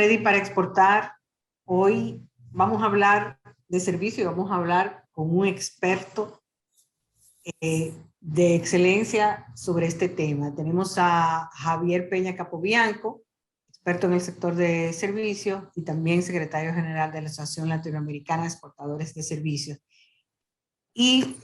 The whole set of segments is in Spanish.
Ready para exportar. Hoy vamos a hablar de servicio y vamos a hablar con un experto de excelencia sobre este tema. Tenemos a Javier Peña Capobianco, experto en el sector de servicios y también secretario general de la Asociación Latinoamericana de Exportadores de Servicios. Y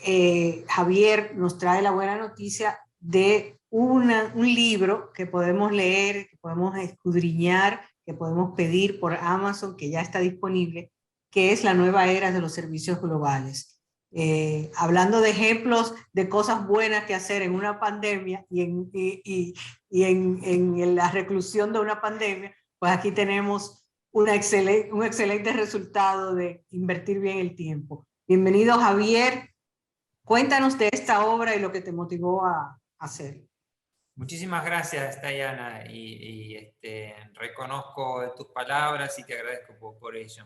Javier nos trae la buena noticia de un libro que podemos leer, que podemos escudriñar, que podemos pedir por Amazon, que ya está disponible, que es La Nueva Era de los Servicios Globales. Hablando de ejemplos de cosas buenas que hacer en una pandemia y en la reclusión de una pandemia, pues aquí tenemos un excelente resultado de invertir bien el tiempo. Bienvenido, Javier. Cuéntanos de esta obra y lo que te motivó a hacer. Muchísimas gracias, Diana, reconozco tus palabras y te agradezco por ello.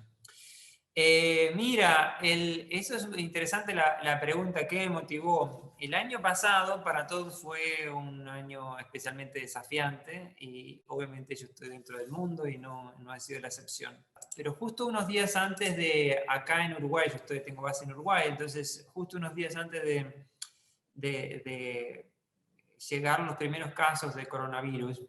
Mira, eso es interesante la pregunta, ¿qué me motivó? El año pasado para todos fue un año especialmente desafiante y obviamente yo estoy dentro del mundo y no ha sido la excepción. Pero justo unos días antes de, acá en Uruguay, tengo base en Uruguay, entonces justo unos días antes de llegar los primeros casos de coronavirus,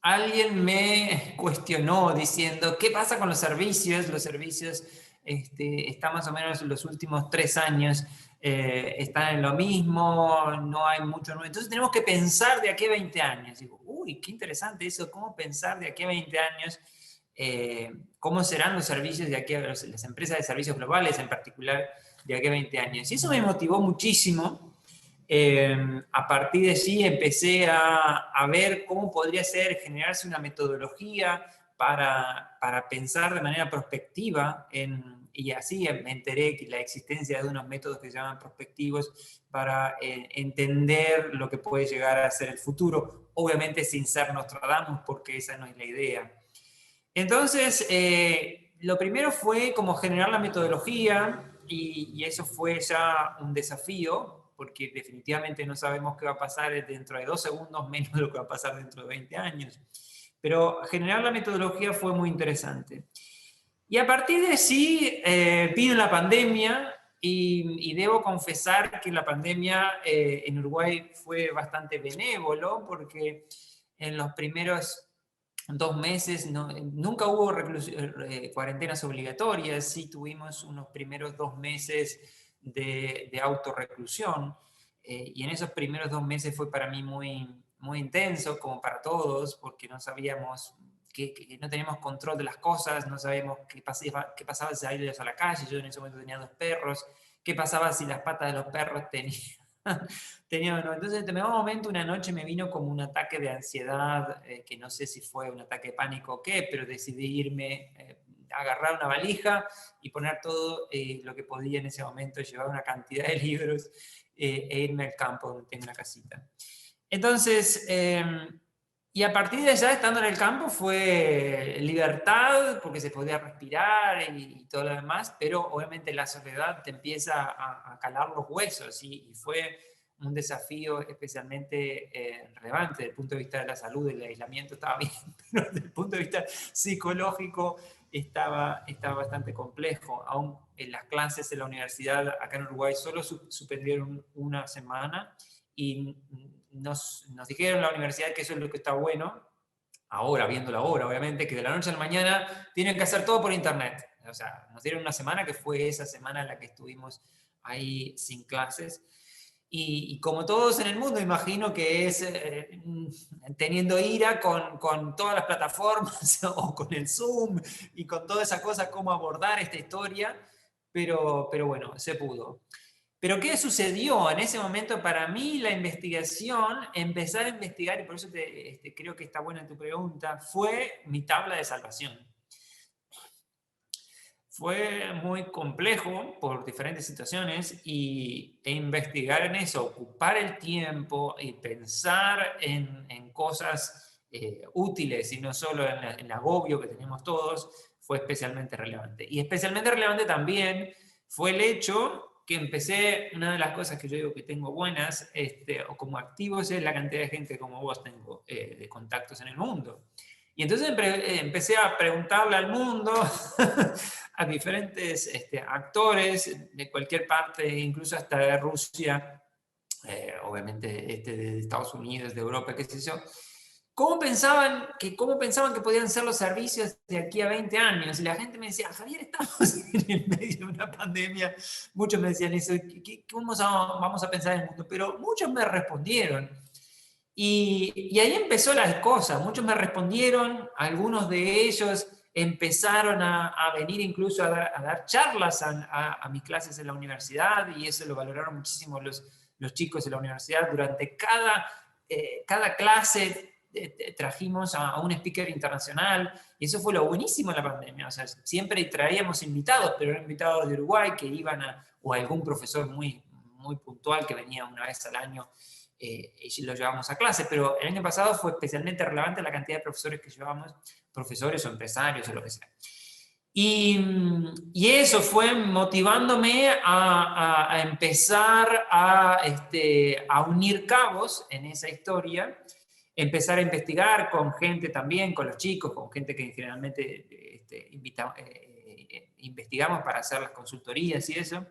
alguien me cuestionó diciendo, ¿qué pasa con los servicios? Los servicios están más o menos en los últimos 3 años, están en lo mismo, no hay mucho nuevo. Entonces tenemos que pensar de aquí a 20 años. Digo, uy, qué interesante eso, ¿cómo pensar de aquí a 20 años? ¿Cómo serán los servicios de aquí a las empresas de servicios globales en particular de aquí a 20 años? Y eso me motivó muchísimo. A partir de allí empecé a ver cómo podría generarse una metodología para pensar de manera prospectiva y así me enteré que la existencia de unos métodos que se llaman prospectivos para entender lo que puede llegar a ser el futuro, obviamente sin ser Nostradamus, porque esa no es la idea. Entonces, lo primero fue como generar la metodología y eso fue ya un desafío, porque definitivamente no sabemos qué va a pasar dentro de 2 segundos, menos de lo que va a pasar dentro de 20 años. Pero generar la metodología fue muy interesante. Y a partir de sí, vino la pandemia y debo confesar que la pandemia en Uruguay fue bastante benévolo, porque en los primeros 2 meses nunca hubo cuarentenas obligatorias, sí tuvimos unos primeros 2 meses de autorreclusión, y en esos primeros 2 meses fue para mí muy intenso, como para todos, porque no sabíamos, que no teníamos control de las cosas, no sabíamos qué pasaba si salías a la calle. Yo en ese momento tenía 2 perros, qué pasaba si las patas de los perros tenían no. Entonces, en un momento, una noche me vino como un ataque de ansiedad, que no sé si fue un ataque de pánico o qué, pero decidí irme, agarrar una valija y poner todo lo que podía en ese momento, llevar una cantidad de libros e irme al campo donde tengo una casita. Entonces, y a partir de allá, estando en el campo, fue libertad, porque se podía respirar y todo lo demás, pero obviamente la soledad te empieza a calar los huesos y fue un desafío especialmente relevante desde el punto de vista de la salud. El aislamiento estaba bien, pero desde el punto de vista psicológico estaba bastante complejo. Aún en las clases en la universidad acá en Uruguay solo suspendieron 1 semana y nos dijeron en la universidad que eso es lo que está bueno, ahora, viendo la obra, obviamente, que de la noche a la mañana tienen que hacer todo por internet. O sea, nos dieron 1 semana, que fue esa semana en la que estuvimos ahí sin clases. Y como todos en el mundo, imagino que es teniendo ira con todas las plataformas o con el Zoom y con toda esa cosa, cómo abordar esta historia, pero bueno, se pudo. Pero ¿qué sucedió en ese momento? Para mí la investigación, empezar a investigar, y por eso creo que está buena tu pregunta, fue mi tabla de salvación. Fue muy complejo por diferentes situaciones e investigar en eso, ocupar el tiempo y pensar en cosas útiles y no solo en el agobio que tenemos todos, fue especialmente relevante. Y especialmente relevante también fue el hecho que empecé, una de las cosas que yo digo que tengo buenas o como activos es la cantidad de gente como vos tengo de contactos en el mundo. Y entonces empecé a preguntarle al mundo, a diferentes actores de cualquier parte, incluso hasta de Rusia, obviamente de Estados Unidos, de Europa, qué sé yo, cómo pensaban que podían ser los servicios de aquí a 20 años. Y la gente me decía, Javier, estamos en el medio de una pandemia. Muchos me decían eso, ¿cómo vamos a pensar en el mundo? Pero muchos me respondieron. Y ahí empezó la cosa. Muchos me respondieron, algunos de ellos empezaron a venir incluso a dar charlas a mis clases en la universidad, y eso lo valoraron muchísimo los chicos de la universidad. Durante cada clase trajimos a un speaker internacional, y eso fue lo buenísimo de la pandemia. O sea, siempre traíamos invitados, pero eran invitados de Uruguay que iban o algún profesor muy, muy puntual que venía una vez al año, y lo llevamos a clase. Pero el año pasado fue especialmente relevante la cantidad de profesores que llevamos, profesores o empresarios o lo que sea. Y eso fue motivándome a empezar a unir cabos en esa historia, empezar a investigar con gente también, con los chicos, con gente que generalmente investigamos para hacer las consultorías y eso.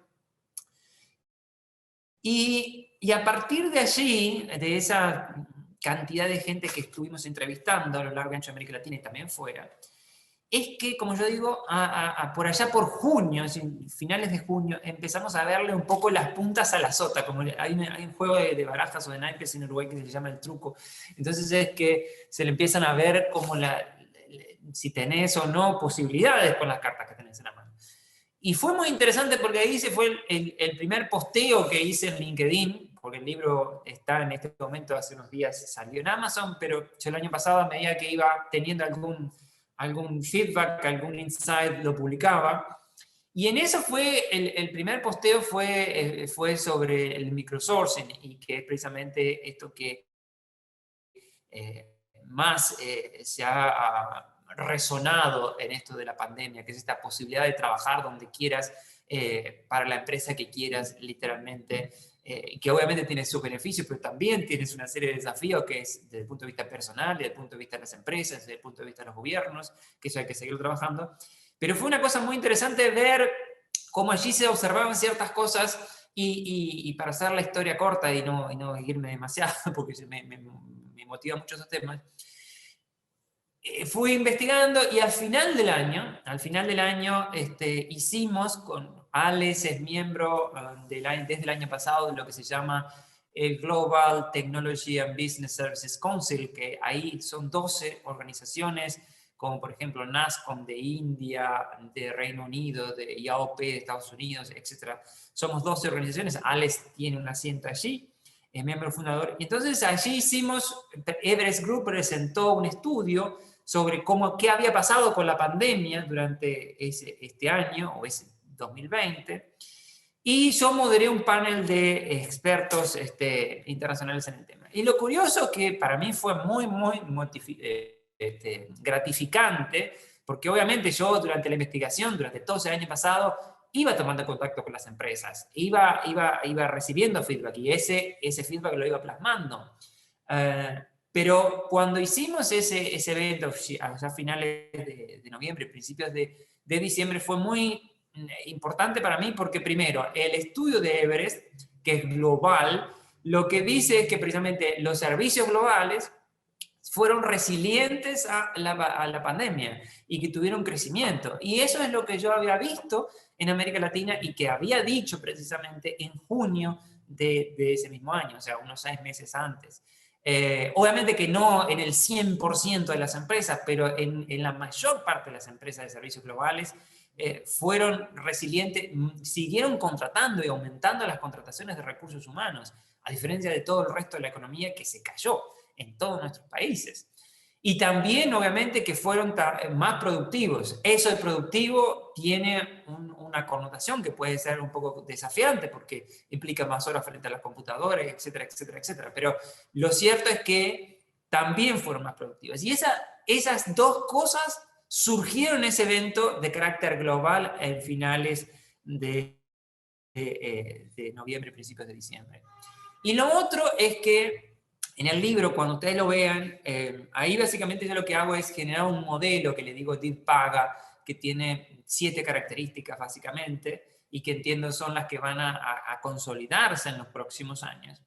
Y a partir de allí, de esa cantidad de gente que estuvimos entrevistando a lo largo y ancho de América Latina y también fuera, es que, como yo digo, por allá por junio, finales de junio, empezamos a verle un poco las puntas a la sota. Como hay un juego de barajas o de naipes en Uruguay que se llama el truco. Entonces es que se le empiezan a ver como si tenés o no posibilidades con las cartas que tenés en la mano. Y fue muy interesante porque ahí se fue el primer posteo que hice en LinkedIn, porque el libro está en este momento, hace unos días salió en Amazon, pero yo el año pasado, a medida que iba teniendo algún feedback, algún insight, lo publicaba. Y en eso fue, el primer posteo fue sobre el microsourcing, y que es precisamente esto que más se ha resonado en esto de la pandemia, que es esta posibilidad de trabajar donde quieras, para la empresa que quieras, literalmente, que obviamente tiene sus beneficios, pero también tienes una serie de desafíos, que es desde el punto de vista personal, desde el punto de vista de las empresas, desde el punto de vista de los gobiernos, que eso hay que seguir trabajando. Pero fue una cosa muy interesante ver cómo allí se observaban ciertas cosas, y para hacer la historia corta y no irme demasiado, porque me motiva mucho esos temas, fui investigando, y al final del año hicimos con Alex, es miembro desde el año pasado de lo que se llama el Global Technology and Business Services Council, que ahí son 12 organizaciones, como por ejemplo NASSCOM de India, de Reino Unido, de IAOP de Estados Unidos, etc. Somos 12 organizaciones, Alex tiene un asiento allí, es miembro fundador. Y entonces allí Everest Group presentó un estudio sobre qué había pasado con la pandemia durante este año, o ese 2020, y yo moderé un panel de expertos internacionales en el tema. Y lo curioso, que para mí fue muy, muy gratificante, porque obviamente yo durante la investigación, durante todo ese año pasado, iba tomando contacto con las empresas, iba recibiendo feedback, y ese feedback lo iba plasmando. Pero cuando hicimos ese evento a finales de noviembre, principios de diciembre, fue muy importante para mí, porque primero, el estudio de Everest, que es global, lo que dice es que precisamente los servicios globales fueron resilientes a la pandemia, y que tuvieron crecimiento. Y eso es lo que yo había visto en América Latina, y que había dicho precisamente en junio de ese mismo año, o sea, unos 6 meses antes. Obviamente que no en el 100% de las empresas, pero en la mayor parte de las empresas de servicios globales fueron resilientes, siguieron contratando y aumentando las contrataciones de recursos humanos, a diferencia de todo el resto de la economía, que se cayó en todos nuestros países. Y también, obviamente, que fueron más productivos. Eso de productivo tiene una connotación que puede ser un poco desafiante, porque implica más horas frente a las computadoras, etcétera, etcétera, etcétera. Pero lo cierto es que también fueron más productivas. Y esas dos cosas surgieron en ese evento de carácter global en finales de noviembre, principios de diciembre. Y lo otro es que En el libro, cuando ustedes lo vean, ahí básicamente yo lo que hago es generar un modelo que le digo DID Paga, que tiene 7 características básicamente, y que entiendo son las que van a consolidarse en los próximos años.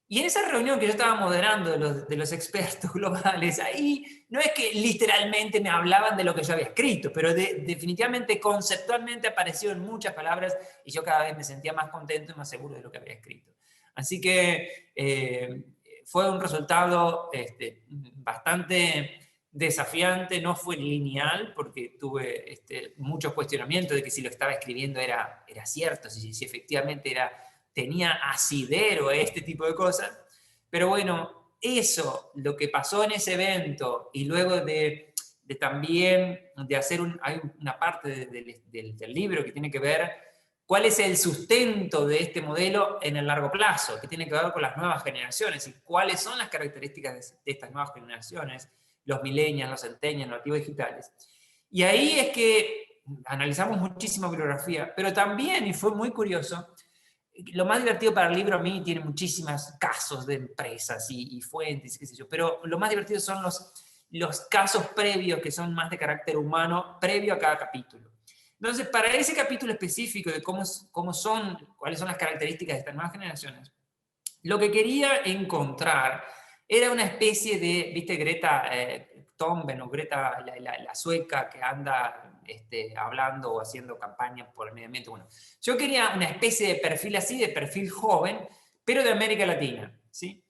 Y en esa reunión que yo estaba moderando de los expertos globales, ahí no es que literalmente me hablaban de lo que yo había escrito, pero definitivamente conceptualmente apareció en muchas palabras y yo cada vez me sentía más contento y más seguro de lo que había escrito. Así que fue un resultado bastante desafiante, no fue lineal, porque tuve muchos cuestionamientos de que si lo estaba escribiendo era cierto, si efectivamente tenía asidero a este tipo de cosas. Pero bueno, eso, lo que pasó en ese evento, y luego de también de hacer hay una parte del libro que tiene que ver cuál es el sustento de este modelo en el largo plazo, que tiene que ver con las nuevas generaciones y cuáles son las características de estas nuevas generaciones, los millennials, los centennials, los nativos digitales. Y ahí es que analizamos muchísima bibliografía, pero también, y fue muy curioso, lo más divertido para el libro a mí tiene muchísimos casos de empresas y fuentes, qué sé yo, pero lo más divertido son los casos previos que son más de carácter humano, previo a cada capítulo. Entonces, para ese capítulo específico de cuáles son las características de estas nuevas generaciones, lo que quería encontrar era una especie de, ¿viste Greta Thunberg o Greta la sueca que anda hablando o haciendo campaña por el medio ambiente? Bueno, yo quería una especie de perfil así, de perfil joven, pero de América Latina, ¿sí?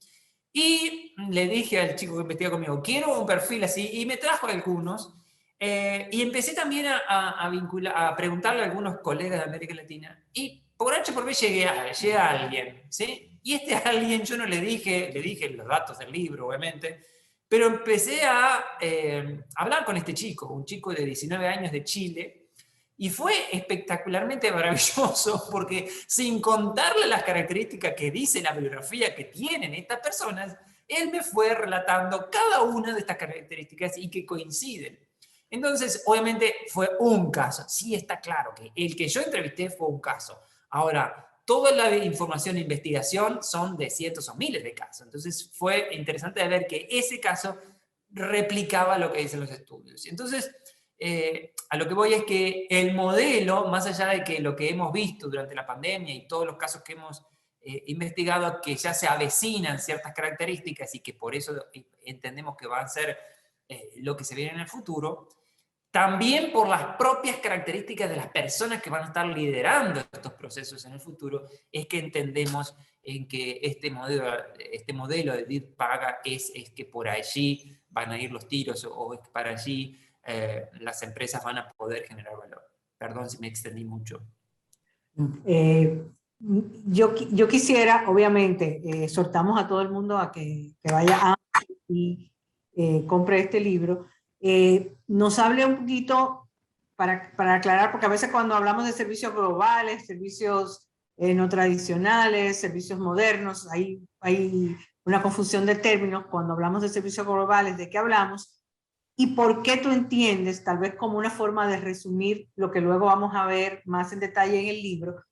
Y le dije al chico que investiga conmigo, quiero un perfil así, y me trajo algunos, y empecé también a preguntarle a algunos colegas de América Latina, y por H por B llegué a alguien, ¿sí? Y alguien yo no le dije los datos del libro, obviamente, pero empecé a hablar con este chico, un chico de 19 años de Chile, y fue espectacularmente maravilloso porque sin contarle las características que dice la bibliografía que tienen estas personas, él me fue relatando cada una de estas características y que coinciden. Entonces, obviamente fue un caso. Sí está claro que el que yo entrevisté fue un caso. Ahora, toda la información de investigación son de cientos o miles de casos. Entonces, fue interesante ver que ese caso replicaba lo que dicen los estudios. Entonces, a lo que voy es que el modelo, más allá de que lo que hemos visto durante la pandemia y todos los casos que hemos investigado, que ya se avecinan ciertas características y que por eso entendemos que van a ser lo que se viene en el futuro, también por las propias características de las personas que van a estar liderando estos procesos en el futuro, es que entendemos en que este modelo de DID Paga es que por allí van a ir los tiros o es que para allí las empresas van a poder generar valor. Perdón si me extendí mucho. Yo quisiera, obviamente, soltamos a todo el mundo a que vaya a y compre este libro. Nos hable un poquito para aclarar, porque a veces cuando hablamos de servicios globales, servicios no tradicionales, servicios modernos, hay una confusión de términos. Cuando hablamos de servicios globales, ¿de qué hablamos? ¿Y por qué tú entiendes, tal vez como una forma de resumir lo que luego vamos a ver más en detalle en el libro,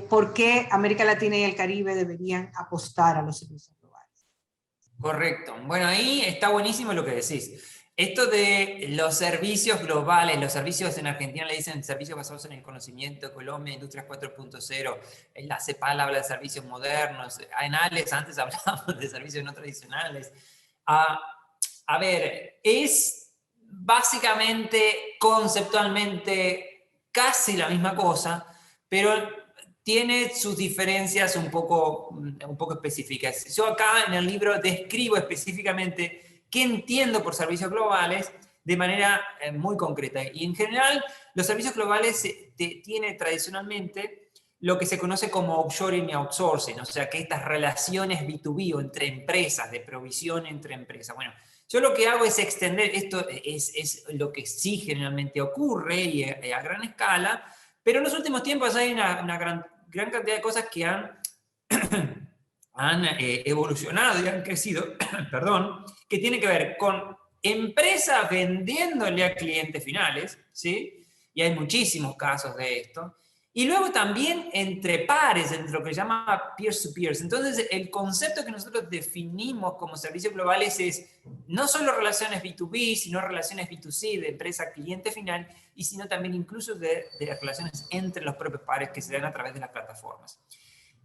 por qué América Latina y el Caribe deberían apostar a los servicios globales? Correcto. Bueno, ahí está buenísimo lo que decís. Esto de los servicios globales, los servicios en Argentina le dicen servicios basados en el conocimiento, Colombia, Industrias 4.0, la CEPAL habla de servicios modernos, en ALES antes hablábamos de servicios no tradicionales. A ver, es básicamente, conceptualmente, casi la misma cosa, pero tiene sus diferencias un poco específicas. Yo acá en el libro describo específicamente qué entiendo por servicios globales de manera muy concreta. Y en general, los servicios globales tienen tradicionalmente lo que se conoce como offshoring y outsourcing, o sea, que estas relaciones B2B o entre empresas, de provisión entre empresas. Bueno, yo lo que hago es extender, esto es lo que sí generalmente ocurre y a gran escala, pero en los últimos tiempos hay una gran cantidad de cosas que han evolucionado y han crecido, perdón, que tienen que ver con empresas vendiéndole a clientes finales, ¿sí? Y hay muchísimos casos de esto. Y luego también entre pares, entre lo que se llama peers-to-peers. Entonces, el concepto que nosotros definimos como servicios globales es no solo relaciones B2B, sino relaciones B2C, de empresa-cliente final, y sino también incluso de relaciones entre los propios pares que se dan a través de las plataformas.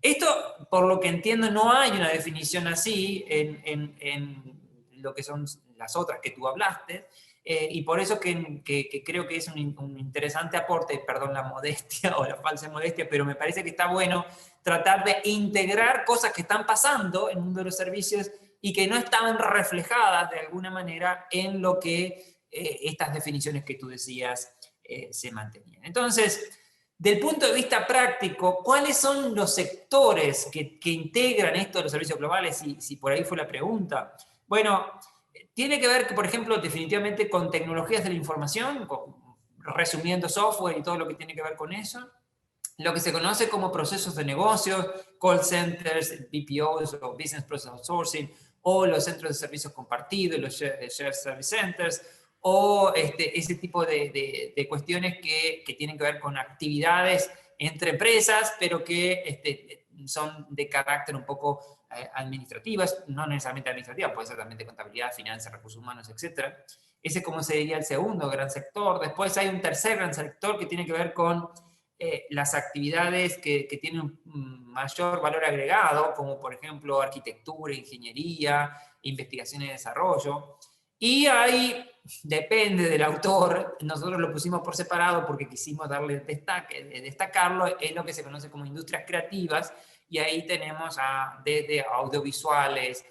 Esto, por lo que entiendo, no hay una definición así en lo que son las otras que tú hablaste, y por eso que creo que es un interesante aporte, y perdón la modestia o la falsa modestia, pero me parece que está bueno tratar de integrar cosas que están pasando en el mundo de los servicios y que no estaban reflejadas de alguna manera en lo que estas definiciones que tú decías se mantenían. Entonces, del punto de vista práctico, ¿cuáles son los sectores que integran esto de los servicios globales? Si por ahí fue la pregunta. Bueno, tiene que ver, por ejemplo, definitivamente con tecnologías de la información, resumiendo software y todo lo que tiene que ver con eso. Lo que se conoce como procesos de negocios, call centers, BPOs o Business Process Outsourcing, o los centros de servicios compartidos, los Shared Service Centers, o ese tipo de cuestiones que tienen que ver con actividades entre empresas, pero que son de carácter un poco administrativas, no necesariamente administrativas, puede ser también de contabilidad, finanzas, recursos humanos, etc. Ese es como sería el segundo gran sector. Después hay un tercer gran sector que tiene que ver con las actividades que tienen un mayor valor agregado, como por ejemplo arquitectura, ingeniería, investigación y desarrollo. Y ahí, depende del autor, nosotros lo pusimos por separado porque quisimos darle destacarlo, es lo que se conoce como industrias creativas, y ahí tenemos desde audiovisuales,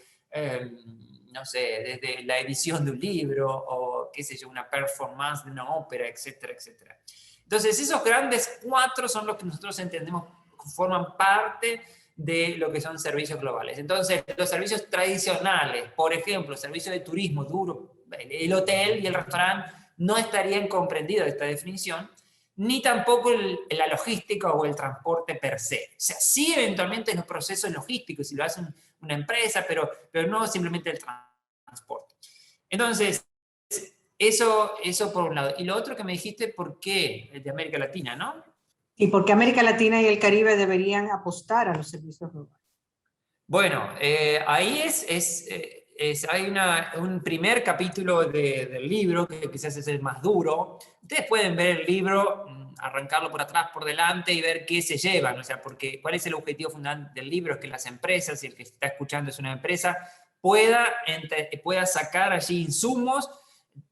no sé, desde la edición de un libro, o qué sé yo, una performance de una ópera, etcétera, etcétera. Entonces, esos grandes cuatro son los que nosotros entendemos que forman parte de lo que son servicios globales. Entonces, los servicios tradicionales, por ejemplo, servicios de turismo duro, el hotel y el restaurante, no estarían comprendidos de esta definición, ni tampoco la logística o el transporte per se. O sea, sí eventualmente los procesos logísticos, si lo hace una empresa, pero no simplemente el transporte. Entonces, eso por un lado. Y lo otro que me dijiste, ¿por qué el de América Latina, no? ¿Y por qué América Latina y el Caribe deberían apostar a los servicios globales? Bueno, ahí hay un primer capítulo del libro, que quizás es el más duro. Ustedes pueden ver el libro, arrancarlo por atrás, por delante y ver qué se llevan. O sea, porque cuál es el objetivo fundamental del libro, es que las empresas, y el que está escuchando es una empresa, pueda sacar allí insumos,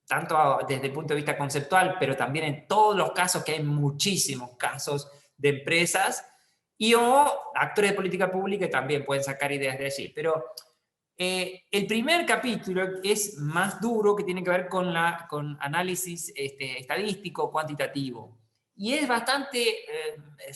tanto desde el punto de vista conceptual, pero también en todos los casos, que hay muchísimos casos de empresas, y o actores de política pública también pueden sacar ideas de allí. Pero el primer capítulo es más duro, que tiene que ver con análisis estadístico, cuantitativo. Y es bastante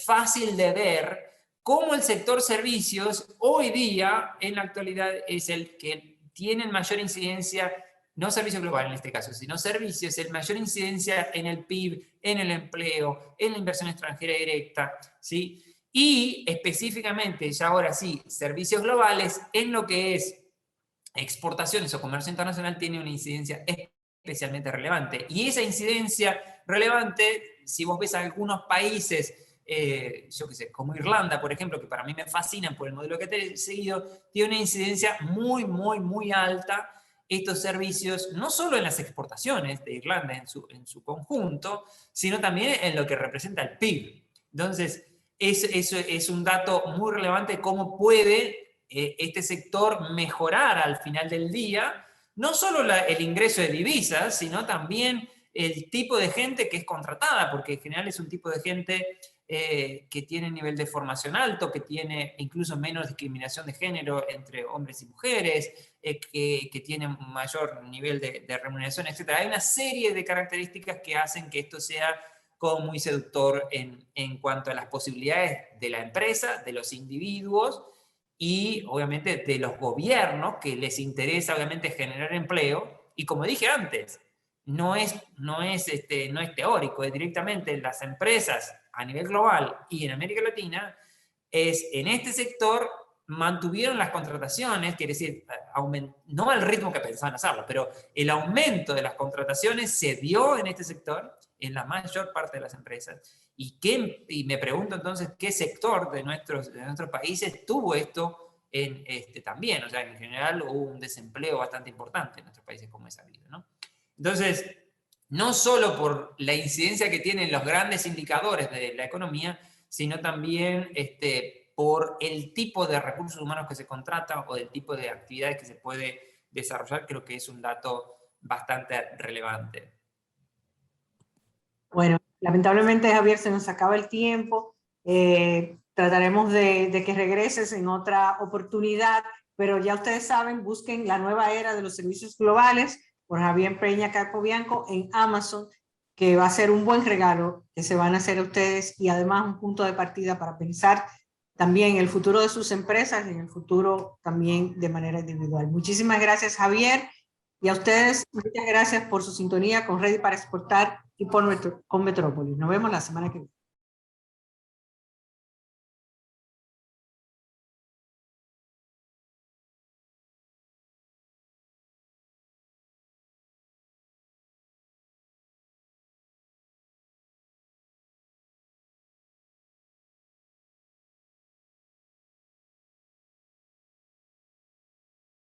fácil de ver cómo el sector servicios hoy día, en la actualidad, es el que tiene mayor incidencia, no servicio global en este caso, sino servicios, el mayor incidencia en el PIB, en el empleo, en la inversión extranjera directa, ¿sí? Y específicamente, ya ahora sí, servicios globales, en lo que es exportaciones o comercio internacional, tiene una incidencia especialmente relevante. Y esa incidencia relevante, si vos ves algunos países, yo qué sé, como Irlanda, por ejemplo, que para mí me fascinan por el modelo que he seguido, tiene una incidencia muy, muy, muy alta estos servicios, no solo en las exportaciones de Irlanda en su conjunto, sino también en lo que representa el PIB. Entonces, eso es un dato muy relevante de cómo puede este sector mejorar al final del día, no solo el ingreso de divisas, sino también el tipo de gente que es contratada, porque en general es un tipo de gente que tiene nivel de formación alto, que tiene incluso menos discriminación de género entre hombres y mujeres, que tiene un mayor nivel de remuneración, etc. Hay una serie de características que hacen que esto sea como muy seductor en cuanto a las posibilidades de la empresa, de los individuos y obviamente de los gobiernos, que les interesa obviamente generar empleo. Y como dije antes, no es teórico, es directamente las empresas a nivel global y en América Latina, en este sector mantuvieron las contrataciones, quiere decir, no al ritmo que pensaban hacerlo, pero el aumento de las contrataciones se dio en este sector, en la mayor parte de las empresas. Y me pregunto entonces qué sector de nuestros países tuvo esto también. O sea, en general hubo un desempleo bastante importante en nuestros países, como es sabido, ¿no? Entonces, no solo por la incidencia que tienen los grandes indicadores de la economía, sino también por el tipo de recursos humanos que se contrata o del tipo de actividades que se puede desarrollar, creo que es un dato bastante relevante. Bueno, lamentablemente, Javier, se nos acaba el tiempo. Trataremos de que regreses en otra oportunidad, pero ya ustedes saben, busquen La Nueva Era de los Servicios Globales por Javier Peña Capobianco en Amazon, que va a ser un buen regalo que se van a hacer a ustedes y además un punto de partida para pensar también en el futuro de sus empresas y en el futuro también de manera individual. Muchísimas gracias, Javier. Y a ustedes, muchas gracias por su sintonía con Ready para Exportar y con Metrópolis. Nos vemos la semana que viene.